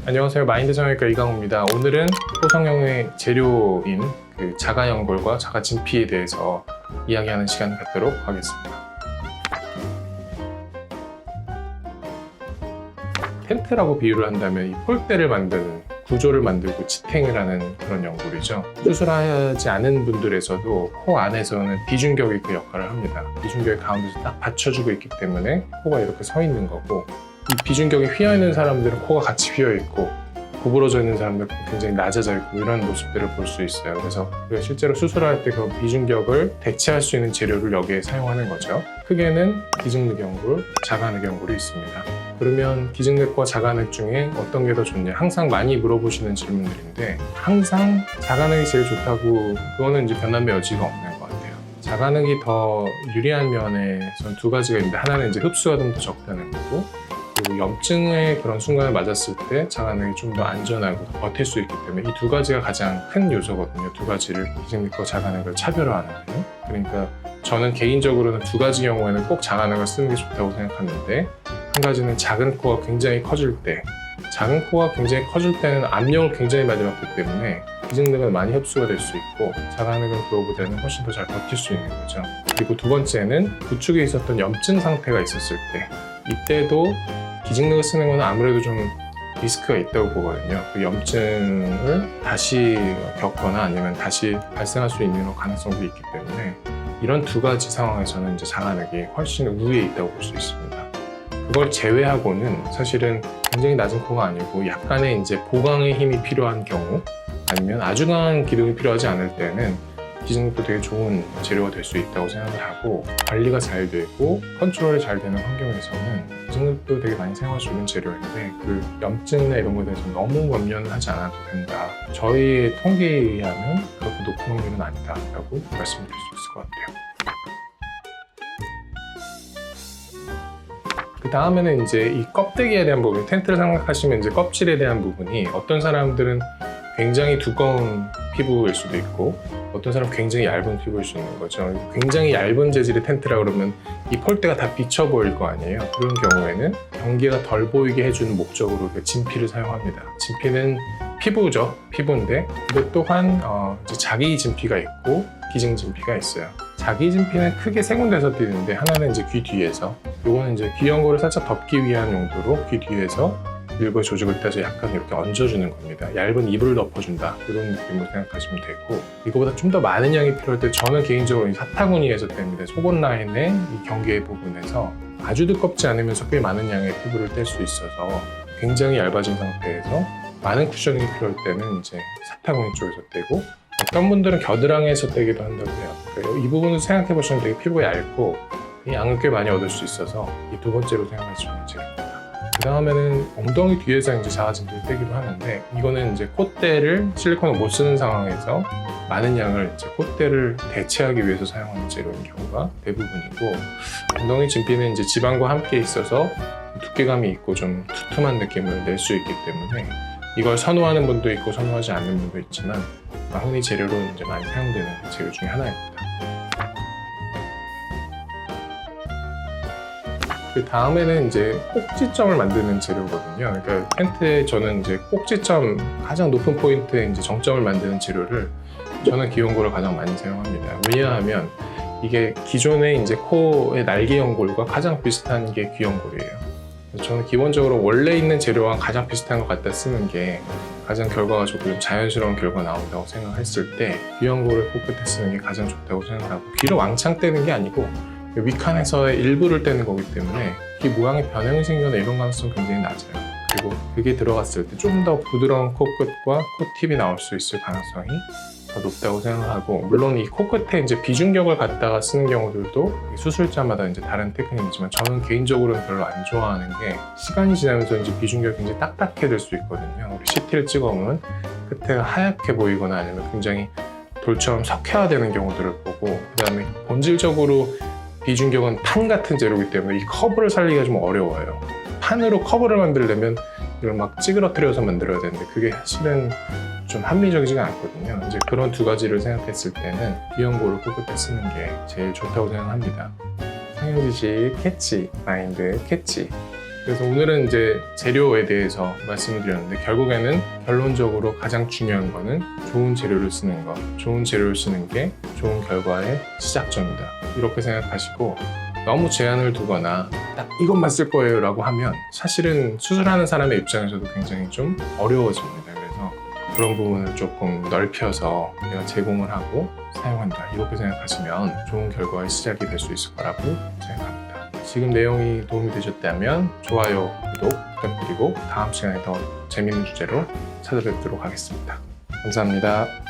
안녕하세요. 마인드 성형외과 이강호입니다. 오늘은 코성형의 재료인 자가연골과 자가진피에 대해서 이야기하는 시간 갖도록 하겠습니다. 텐트라고 비유를 한다면 이 폴대를 만드는 구조를 만들고 지탱을 하는 그런 연골이죠. 수술하지 않은 분들에서도 코 안에서는 비중격이 그 역할을 합니다. 비중격이 가운데서 딱 받쳐주고 있기 때문에 코가 이렇게 서 있는 거고, 이 비중격이 휘어있는 사람들은 코가 같이 휘어있고 구부러져 있는 사람들은 굉장히 낮아져 있고 이런 모습들을 볼 수 있어요. 그래서 우리가 실제로 수술할 때 그 비중격을 대체할 수 있는 재료를 여기에 사용하는 거죠. 크게는 기증늑연골, 자가늑연골이 있습니다. 그러면 기증늑과 자가늑 중에 어떤 게 더 좋냐? 항상 많이 물어보시는 질문들인데, 항상 자가늑이 제일 좋다고, 그거는 이제 변함의 여지가 없는 것 같아요. 자가늑이 더 유리한 면에선 두 가지가 있는데, 하나는 이제 흡수가 좀 더 적다는 거고, 그리고 염증의 그런 순간을 맞았을 때 자가늑이 좀 더 안전하고 버틸 수 있기 때문에 이 두 가지가 가장 큰 요소거든요. 두 가지를, 기증늑과 자가늑을 차별화하는 데는. 그러니까 저는 개인적으로는 두 가지 경우에는 꼭 자가늑을 쓰는 게 좋다고 생각하는데, 한 가지는 작은 코가 굉장히 커질 때, 작은 코가 굉장히 커질 때는 압력을 굉장히 많이 받기 때문에 기증늑은 많이 흡수가 될 수 있고, 자가늑은 그거보다는 훨씬 더 잘 버틸 수 있는 거죠. 그리고 두 번째는 구축에 있었던 염증 상태가 있었을 때, 이때도 기증늑을 쓰는 건 아무래도 좀 리스크가 있다고 보거든요. 그 염증을 다시 겪거나 아니면 다시 발생할 수 있는 가능성도 있기 때문에 이런 두 가지 상황에서는 이제 자가늑이 훨씬 우위에 있다고 볼 수 있습니다. 그걸 제외하고는 사실은 굉장히 낮은 코가 아니고 약간의 이제 보강의 힘이 필요한 경우, 아니면 아주 강한 기둥이 필요하지 않을 때는 기증늑도 되게 좋은 재료가 될 수 있다고 생각을 하고, 관리가 잘 되고 컨트롤이 잘 되는 환경에서는 기증늑도 되게 많이 사용할 수 있는 재료인데, 그 염증이나 이런 거에 대해서 너무 염려는 하지 않아도 된다. 저희의 통계에 의하면 그렇게 높은 확률은 아니다라고 말씀드릴 수 있을 것 같아요. 그 다음에는 이제 이 껍데기에 대한 부분, 텐트를 생각하시면 이제 껍질에 대한 부분이, 어떤 사람들은 굉장히 두꺼운 피부일 수도 있고 어떤 사람은 굉장히 얇은 피부일 수 있는 거죠. 굉장히 얇은 재질의 텐트라 그러면 이 폴대가 다 비쳐 보일 거 아니에요. 그런 경우에는 경계가 덜 보이게 해주는 목적으로 진피를 사용합니다. 진피는 피부죠. 피부인데 이것 또한 이제 자기 진피가 있고 기증 진피가 있어요. 자기 진피는 크게 세 군데서 뛰는데, 하나는 이제 귀 뒤에서, 요거는 이제 귀연골을 살짝 덮기 위한 용도로 귀 뒤에서 일부의 조직을 따서 약간 이렇게 얹어주는 겁니다. 얇은 이불을 덮어준다, 이런 느낌으로 생각하시면 되고, 이거보다 좀 더 많은 양이 필요할 때 저는 개인적으로 이 사타구니에서 뗍니다. 속옷 라인의 이 경계 부분에서 아주 두껍지 않으면서 꽤 많은 양의 피부를 뗄 수 있어서, 굉장히 얇아진 상태에서 많은 쿠셔닝이 필요할 때는 이제 사타구니 쪽에서 떼고, 어떤 분들은 겨드랑이에서 떼기도 한다고 해요. 그래서 이 부분을 생각해 보시면 되게 피부가 얇고 이 양을 꽤 많이 얻을 수 있어서 이 두 번째로 생각하시면 재료입니다. 그 다음에는 엉덩이 뒤에서 이제 자가진피를 떼기도 하는데, 이거는 이제 콧대를 실리콘을 못 쓰는 상황에서 많은 양을 이제 콧대를 대체하기 위해서 사용하는 재료인 경우가 대부분이고, 엉덩이 진피는 이제 지방과 함께 있어서 두께감이 있고 좀 두툼한 느낌을 낼 수 있기 때문에 이걸 선호하는 분도 있고 선호하지 않는 분도 있지만, 흔히 재료로 이제 많이 사용되는 재료 중에 하나입니다. 그 다음에는 이제 꼭지점을 만드는 재료거든요. 그러니까 텐트에 저는 이제 꼭지점, 가장 높은 포인트에 이제 정점을 만드는 재료를 저는 기연골을 가장 많이 사용합니다. 왜냐하면 이게 기존의 이제 코의 날개 연골과 가장 비슷한 게 귀연골이에요. 저는 기본적으로 원래 있는 재료와 가장 비슷한 것 갖다 쓰는 게 가장 결과가 좋고 자연스러운 결과가 나온다고 생각했을 때 귀연골을 코끝에 쓰는 게 가장 좋다고 생각하고, 귀를 왕창 떼는 게 아니고 윗칸에서의 일부를 떼는 거기 때문에 귀 모양의 변형이 생기거나 이런 가능성이 굉장히 낮아요. 그리고 그게 들어갔을 때 좀 더 부드러운 코끝과 코팁이 나올 수 있을 가능성이 더 높다고 생각하고, 물론 이 코끝에 이제 비중격을 갖다가 쓰는 경우들도 수술자마다 이제 다른 테크닉이지만, 저는 개인적으로는 별로 안 좋아하는 게, 시간이 지나면서 이제 비중격이 굉장히 딱딱해질 수 있거든요. 우리 CT를 찍어보면 끝에가 하얗게 보이거나 아니면 굉장히 돌처럼 석회화되는 경우들을 보고, 그 다음에 본질적으로 비중격은 판 같은 재료이기 때문에 이 커브를 살리기가 좀 어려워요. 판으로 커브를 만들려면 이걸 막 찌그러뜨려서 만들어야 되는데 그게 사실은 좀 합리적이지가 않거든요. 이제 그런 두 가지를 생각했을 때는 귀연골을 코끝에 쓰는 게 제일 좋다고 생각합니다. 성형지식 캐치, 마인드 캐치. 그래서 오늘은 이제 재료에 대해서 말씀을 드렸는데 결국에는 결론적으로 가장 중요한 거는 좋은 재료를 쓰는 것. 좋은 재료를 쓰는 게 좋은 결과의 시작점이다. 이렇게 생각하시고 너무 제한을 두거나 딱 이것만 쓸 거예요 라고 하면 사실은 수술하는 사람의 입장에서도 굉장히 좀 어려워집니다. 그래서 그런 부분을 조금 넓혀서 내가 제공을 하고 사용한다 이렇게 생각하시면 좋은 결과의 시작이 될 수 있을 거라고 생각합니다. 지금 내용이 도움이 되셨다면 좋아요, 구독 부탁드리고 다음 시간에 더 재밌는 주제로 찾아뵙도록 하겠습니다. 감사합니다.